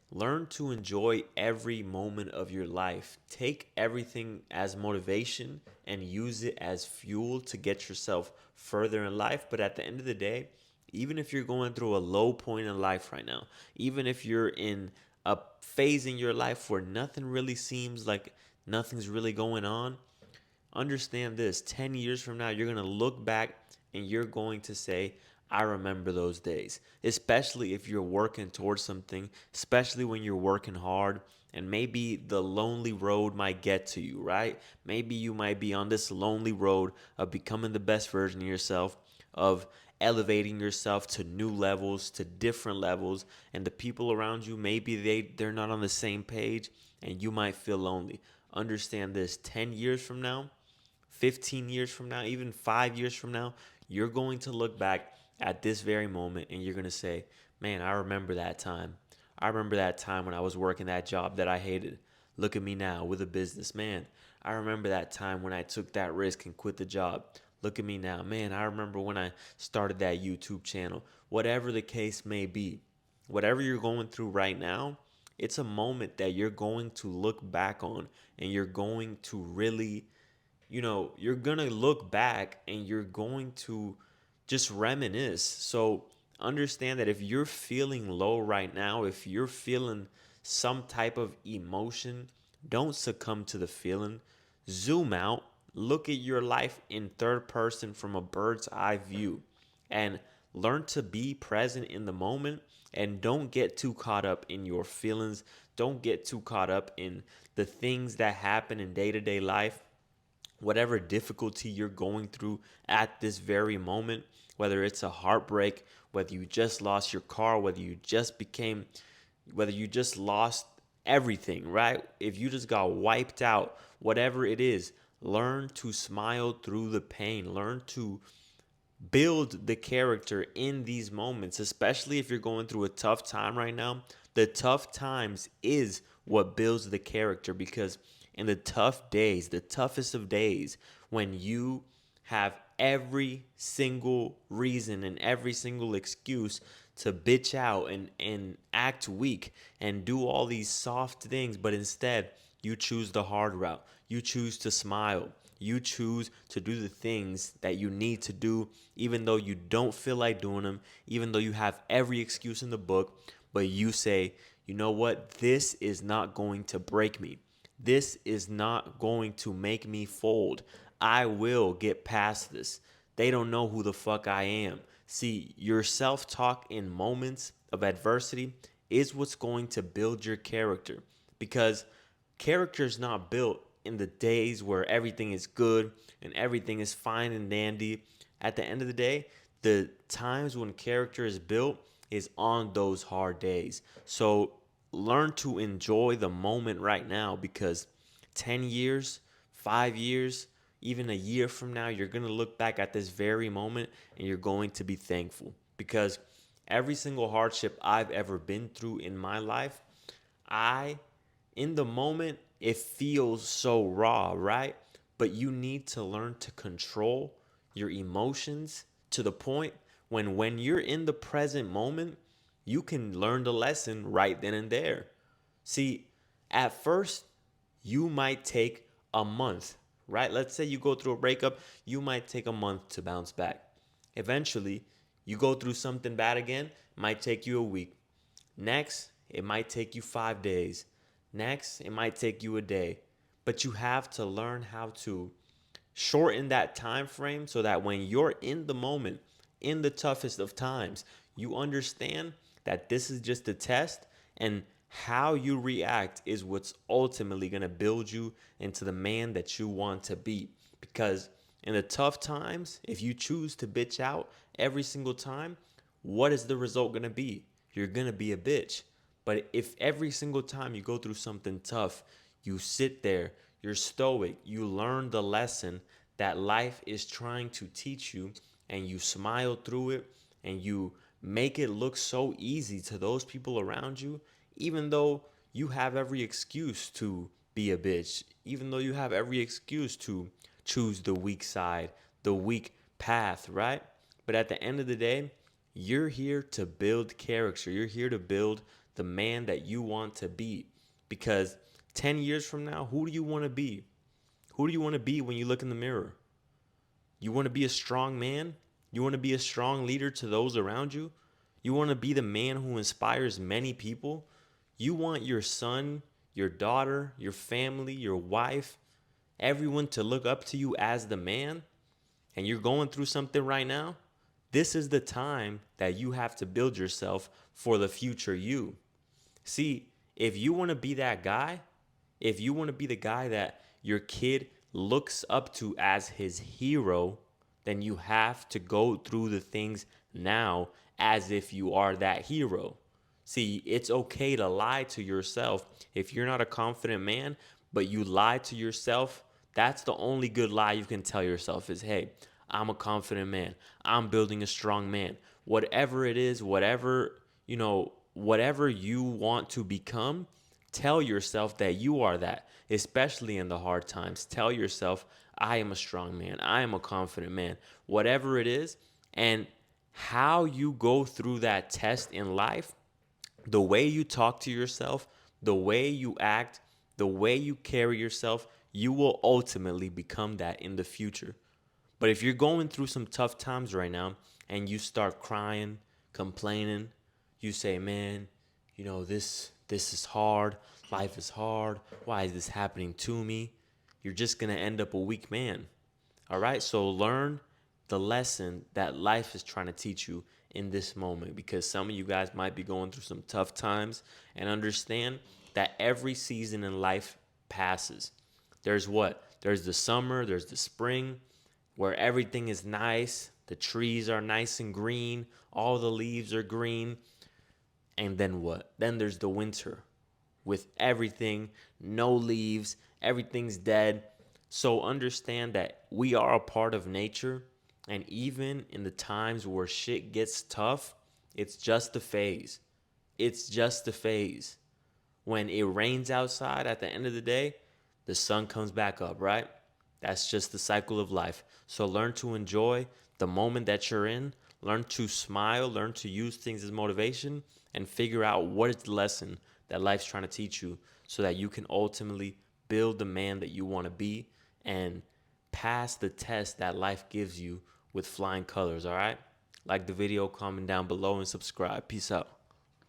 Learn to enjoy every moment of your life. Take everything as motivation and use it as fuel to get yourself further in life. But at the end of the day, even if you're going through a low point in life right now, even if you're in a phase in your life where nothing really seems like nothing's really going on, understand this: 10 years from now, you're going to look back and you're going to say, I remember those days. Especially if you're working towards something, especially when you're working hard, and maybe the lonely road might get to you, right? Maybe you might be on this lonely road of becoming the best version of yourself, of elevating yourself to new levels, to different levels, and the people around you, maybe they're not on the same page and you might feel lonely. Understand this: 10 years from now, 15 years from now, even 5 years from now, you're going to look back at this very moment and you're going to say, man, I remember that time. I remember that time when I was working that job that I hated. Look at me now with a business. Man, I remember that time when I took that risk and quit the job. Look at me now. Man, I remember when I started that YouTube channel. Whatever the case may be, whatever you're going through right now, it's a moment that you're going to look back on and you're going to really, you're going to look back and you're going to just reminisce. So understand that if you're feeling low right now, if you're feeling some type of emotion, don't succumb to the feeling. Zoom out, look at your life in third person from a bird's eye view, and learn to be present in the moment, and don't get too caught up in your feelings. Don't get too caught up in the things that happen in day to day life. Whatever difficulty you're going through at this very moment, whether it's a heartbreak, whether you just lost your car, whether you just lost everything, right? If you just got wiped out, whatever it is, learn to smile through the pain. Learn to build the character in these moments, especially if you're going through a tough time right now. The tough times is what builds the character, because in the tough days, the toughest of days, when you have every single reason and every single excuse to bitch out and act weak and do all these soft things, but instead you choose the hard route. You choose to smile. You choose to do the things that you need to do, even though you don't feel like doing them, even though you have every excuse in the book, but you say, you know what? This is not going to break me. This is not going to make me fold. I will get past this. They don't know who the fuck I am. See, your self talk in moments of adversity is what's going to build your character, because character is not built in the days where everything is good and everything is fine and dandy. At the end of the day, the times when character is built is on those hard days. So learn to enjoy the moment right now, because 10 years, 5 years, even a year from now, you're going to look back at this very moment and you're going to be thankful, because every single hardship I've ever been through in my life, I in the moment, it feels so raw, right? But you need to learn to control your emotions to the point when you're in the present moment, you can learn the lesson right then and there. See, at first, you might take a month, right? Let's say you go through a breakup, you might take a month to bounce back. Eventually, you go through something bad again, it might take you a week. Next, it might take you 5 days. Next, it might take you a day. But you have to learn how to shorten that time frame so that when you're in the moment, in the toughest of times, you understand that this is just a test, and how you react is what's ultimately going to build you into the man that you want to be. Because in the tough times, if you choose to bitch out every single time, what is the result going to be? You're going to be a bitch. But if every single time you go through something tough, you sit there, you're stoic, you learn the lesson that life is trying to teach you, and you smile through it, and you make it look so easy to those people around you, even though you have every excuse to be a bitch, even though you have every excuse to choose the weak side, the weak path, right? But at the end of the day, you're here to build character. You're here to build the man that you want to be. Because 10 years from now, who do you want to be? Who do you want to be when you look in the mirror? You want to be a strong man? You want to be a strong leader to those around you? You want to be the man who inspires many people? You want your son, your daughter, your family, your wife, everyone to look up to you as the man? And you're going through something right now? This is the time that you have to build yourself for the future you. See, if you want to be that guy, if you want to be the guy that your kid looks up to as his hero, then you have to go through the things now as if you are that hero. See, it's okay to lie to yourself. If you're not a confident man, but you lie to yourself, that's the only good lie you can tell yourself is, hey, I'm a confident man. I'm building a strong man. Whatever it is, whatever you want to become, tell yourself that you are that, especially in the hard times. Tell yourself, I am a strong man. I am a confident man. Whatever it is, and how you go through that test in life, the way you talk to yourself, the way you act, the way you carry yourself, you will ultimately become that in the future. But if you're going through some tough times right now and you start crying, complaining, you say, man, this is hard. Life is hard. Why is this happening to me? You're just going to end up a weak man. All right? So learn the lesson that life is trying to teach you in this moment, because some of you guys might be going through some tough times, and understand that every season in life passes. There's what? There's the summer, there's the spring, where everything is nice. The trees are nice and green. All the leaves are green. And then what? Then there's the winter with everything, no leaves, everything's dead. So understand that we are a part of nature. And even in the times where shit gets tough, it's just a phase. It's just a phase. When it rains outside at the end of the day, the sun comes back up, right? That's just the cycle of life. So learn to enjoy the moment that you're in. Learn to smile. Learn to use things as motivation, and figure out what is the lesson that life's trying to teach you, so that you can ultimately build the man that you want to be and pass the test that life gives you with flying colors, all right? Like the video, comment down below, and subscribe. Peace out.